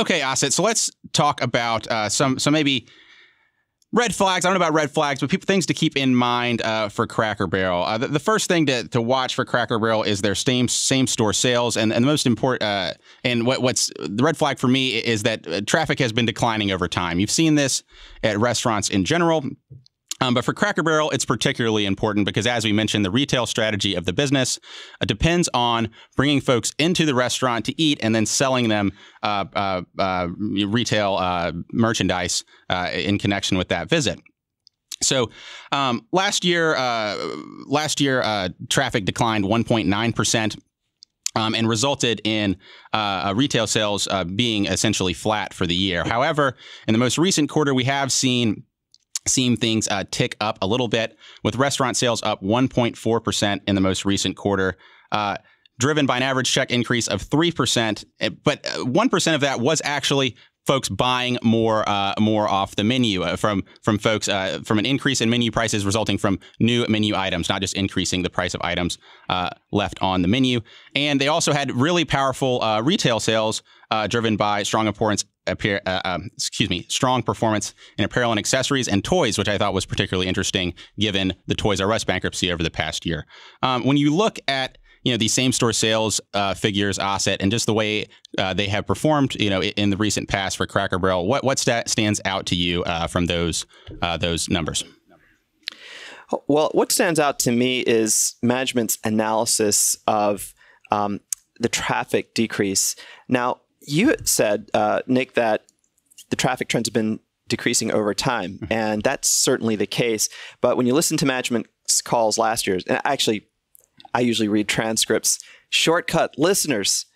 Okay, Asit. So let's talk about some maybe red flags. I don't know about red flags, but things to keep in mind for Cracker Barrel. The first thing to watch for Cracker Barrel is their same store sales, and the most important and what's the red flag for me is that traffic has been declining over time. You've seen this at restaurants in general. But for Cracker Barrel, it's particularly important because, as we mentioned, the retail strategy of the business depends on bringing folks into the restaurant to eat and then selling them retail merchandise in connection with that visit. So last year, traffic declined 1.9%. And resulted in retail sales being essentially flat for the year. However, in the most recent quarter, we have seen things tick up a little bit, with restaurant sales up 1.4% in the most recent quarter, driven by an average check increase of 3%. But 1% of that was actually folks buying more off the menu from folks from an increase in menu prices resulting from new menu items, not just increasing the price of items left on the menu. And they also had really powerful retail sales driven by strong performance in apparel and accessories and toys, which I thought was particularly interesting given the Toys R Us bankruptcy over the past year. When you look at these same store sales figures, Asit, and just the way they have performed, in the recent past for Cracker Barrel, what stands out to you from those numbers? Well, what stands out to me is management's analysis of the traffic decrease. Now, you said, Nick, that the traffic trends have been decreasing over time, and that's certainly the case. But when you listen to management's calls last year, and actually, I usually read transcripts. Shortcut listeners,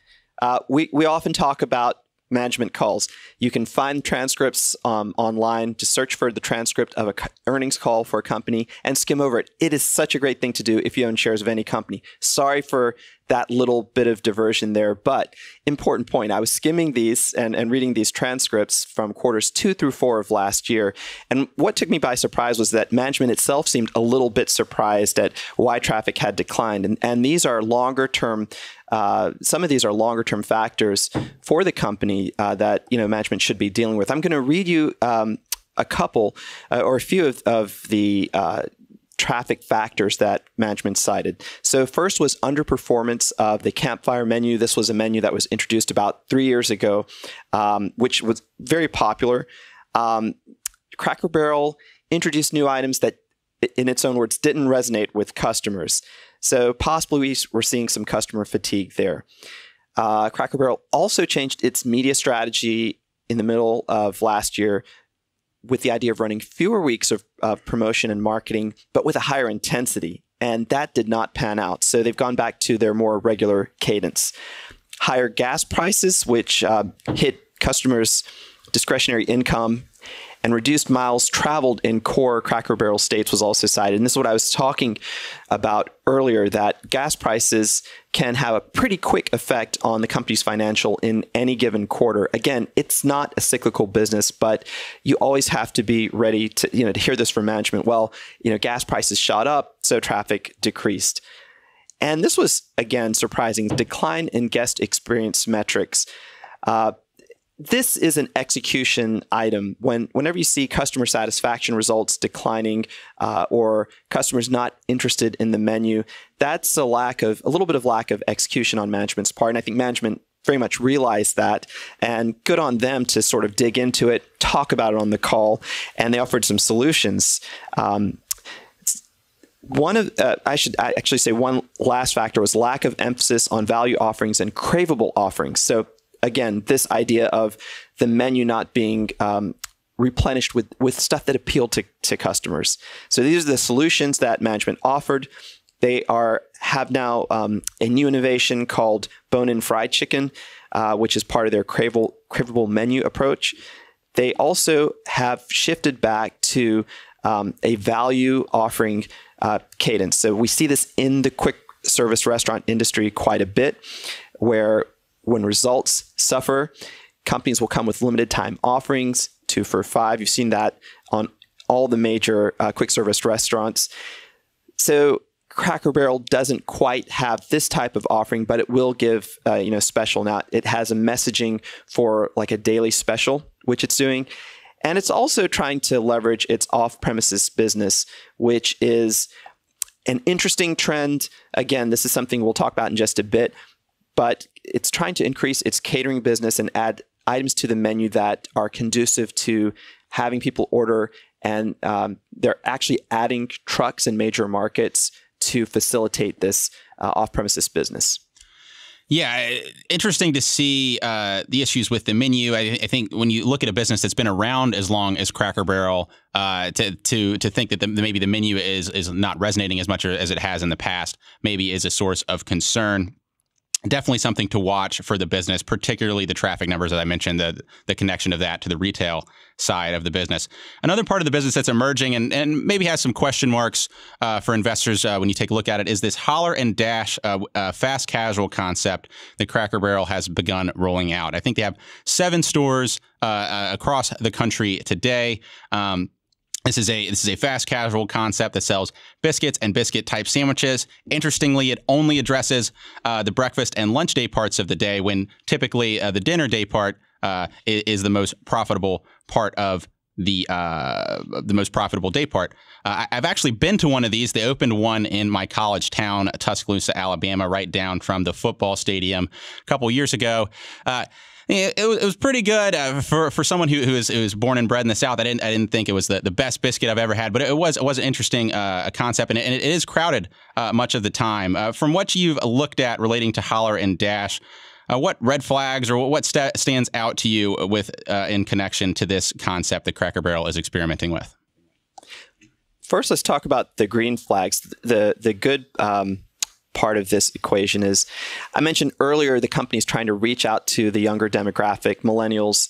we often talk about management calls. You can find transcripts online. Just search for the transcript of an earnings call for a company and skim over it. It is such a great thing to do if you own shares of any company. Sorry for that little bit of diversion there, but important point. I was skimming these and reading these transcripts from quarters 2 through 4 of last year. And what took me by surprise was that management itself seemed a little bit surprised at why traffic had declined. And these are longer term. Some of these are longer term factors for the company that management should be dealing with. I'm going to read you a couple or a few of the traffic factors that management cited. So first was underperformance of the Campfire menu. This was a menu that was introduced about 3 years ago, which was very popular. Cracker Barrel introduced new items that, in its own words, didn't resonate with customers. So possibly we're seeing some customer fatigue there. Cracker Barrel also changed its media strategy in the middle of last year with the idea of running fewer weeks of promotion and marketing, but with a higher intensity. And that did not pan out. So they've gone back to their more regular cadence. Higher gas prices, which hit customers' discretionary income, and reduced miles traveled in core Cracker Barrel states was also cited. And this is what I was talking about earlier, that gas prices can have a pretty quick effect on the company's financial in any given quarter. Again, it's not a cyclical business, but you always have to be ready to, to hear this from management. Well, gas prices shot up, so traffic decreased. And this was, again, surprising. Decline in guest experience metrics. This is an execution item. Whenever you see customer satisfaction results declining or customers not interested in the menu, that's a little bit of lack of execution on management's part. And I think management very much realized that, and good on them to sort of dig into it, talk about it on the call, and they offered some solutions. I should actually say one last factor was lack of emphasis on value offerings and craveable offerings. So again, this idea of the menu not being replenished with stuff that appealed to customers. So these are the solutions that management offered. They have now a new innovation called bone-in fried chicken, which is part of their craveable menu approach. They also have shifted back to a value offering cadence. So we see this in the quick service restaurant industry quite a bit, where when results suffer, companies will come with limited time offerings, 2 for $5. You've seen that on all the major quick service restaurants. So Cracker Barrel doesn't quite have this type of offering, but it will give special. Now it has a messaging for like a daily special, which it's doing, and it's also trying to leverage its off-premises business, which is an interesting trend. Again, this is something we'll talk about in just a bit, but it's trying to increase its catering business and add items to the menu that are conducive to having people order, and they're actually adding trucks in major markets to facilitate this off-premises business. Yeah, interesting to see the issues with the menu. I think when you look at a business that's been around as long as Cracker Barrel, to think that maybe the menu is not resonating as much as it has in the past, maybe is a source of concern. Definitely something to watch for the business, particularly the traffic numbers that I mentioned, the connection of that to the retail side of the business. Another part of the business that's emerging and maybe has some question marks for investors when you take a look at it is this holler and dash fast casual concept that Cracker Barrel has begun rolling out. I think they have 7 stores across the country today. This is a fast casual concept that sells biscuits and biscuit type sandwiches. Interestingly, it only addresses the breakfast and lunch day parts of the day, when typically the dinner day part is the most profitable part of the most profitable day part. I've actually been to one of these. They opened one in my college town, Tuscaloosa, Alabama, right down from the football stadium a couple years ago. It was pretty good for someone who was born and bred in the South. I didn't think it was the best biscuit I've ever had, but it was an interesting concept, and it is crowded much of the time. From what you've looked at relating to Holler and Dash, what red flags or what stands out to you with in connection to this concept that Cracker Barrel is experimenting with? First, let's talk about the green flags. The good part of this equation is, I mentioned earlier, the company is trying to reach out to the younger demographic, millennials,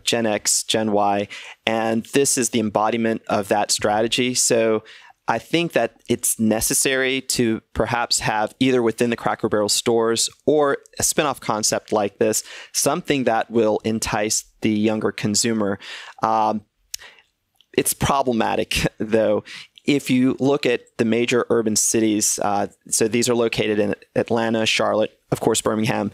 Gen X, Gen Y, and this is the embodiment of that strategy. So I think that it's necessary to perhaps have either within the Cracker Barrel stores or a spinoff concept like this, something that will entice the younger consumer. It's problematic, though. If you look at the major urban cities, so these are located in Atlanta, Charlotte, of course, Birmingham,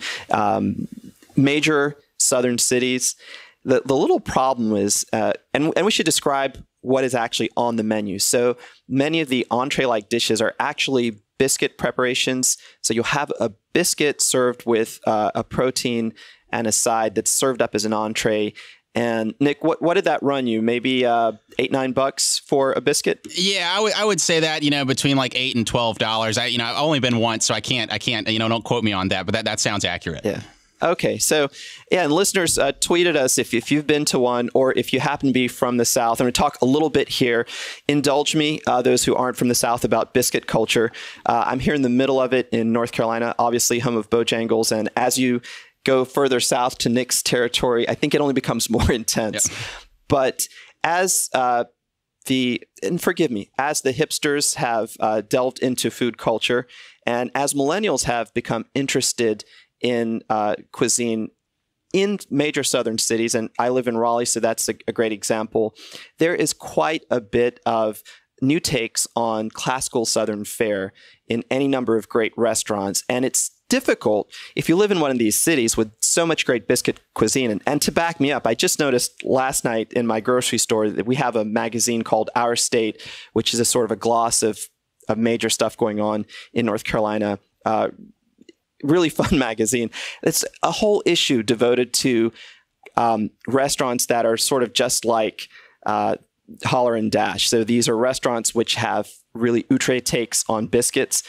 major southern cities, the little problem is, and we should describe what is actually on the menu. So many of the entree-like dishes are actually biscuit preparations. So you'll have a biscuit served with a protein and a side that's served up as an entree. And Nick, what did that run you? Maybe $8-9 for a biscuit? Yeah, I would say that, between like $8 and $12. I've only been once, so I can't, don't quote me on that, but that sounds accurate. Yeah. Okay. So, yeah, and listeners, tweet at us if you've been to one, or if you happen to be from the South. I'm going to talk a little bit here. Indulge me, those who aren't from the South, about biscuit culture. I'm here in the middle of it in North Carolina, obviously home of Bojangles, and as you go further south to Nick's territory, I think it only becomes more intense. Yeah. But as and forgive me, as the hipsters have delved into food culture, and as millennials have become interested in cuisine in major southern cities, and I live in Raleigh, so that's a great example, there is quite a bit of new takes on classical southern fare in any number of great restaurants, and it's difficult if you live in one of these cities with so much great biscuit cuisine. And to back me up, I just noticed last night in my grocery store that we have a magazine called Our State, which is a sort of a gloss of major stuff going on in North Carolina. Really fun magazine. It's a whole issue devoted to restaurants that are sort of just like Holler and Dash. So these are restaurants which have really outre takes on biscuits.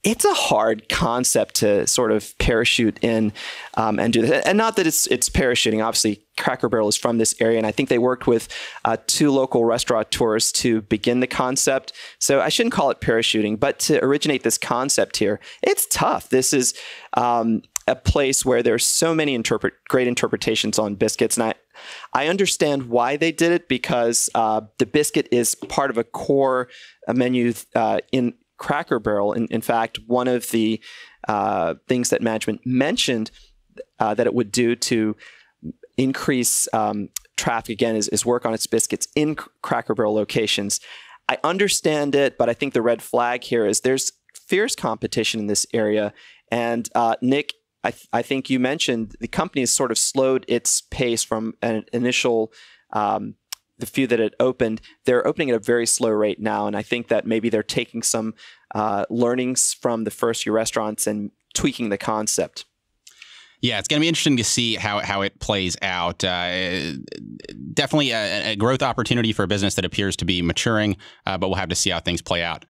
It's a hard concept to sort of parachute in and do that. And not that it's parachuting. Obviously, Cracker Barrel is from this area, and I think they worked with 2 local restaurateurs to begin the concept. So I shouldn't call it parachuting, but to originate this concept here, it's tough. This is a place where there's so many great interpretations on biscuits, and I understand why they did it, because the biscuit is part of a core menu in Cracker Barrel. In fact, one of the things that management mentioned that it would do to increase traffic, again, is work on its biscuits in Cracker Barrel locations. I understand it, but I think the red flag here is there's fierce competition in this area. And Nick, I think you mentioned the company has sort of slowed its pace from an initial the few that it opened. They're opening at a very slow rate now, and I think that maybe they're taking some learnings from the first few restaurants and tweaking the concept. Yeah, it's going to be interesting to see how it plays out. Definitely a growth opportunity for a business that appears to be maturing, but we'll have to see how things play out.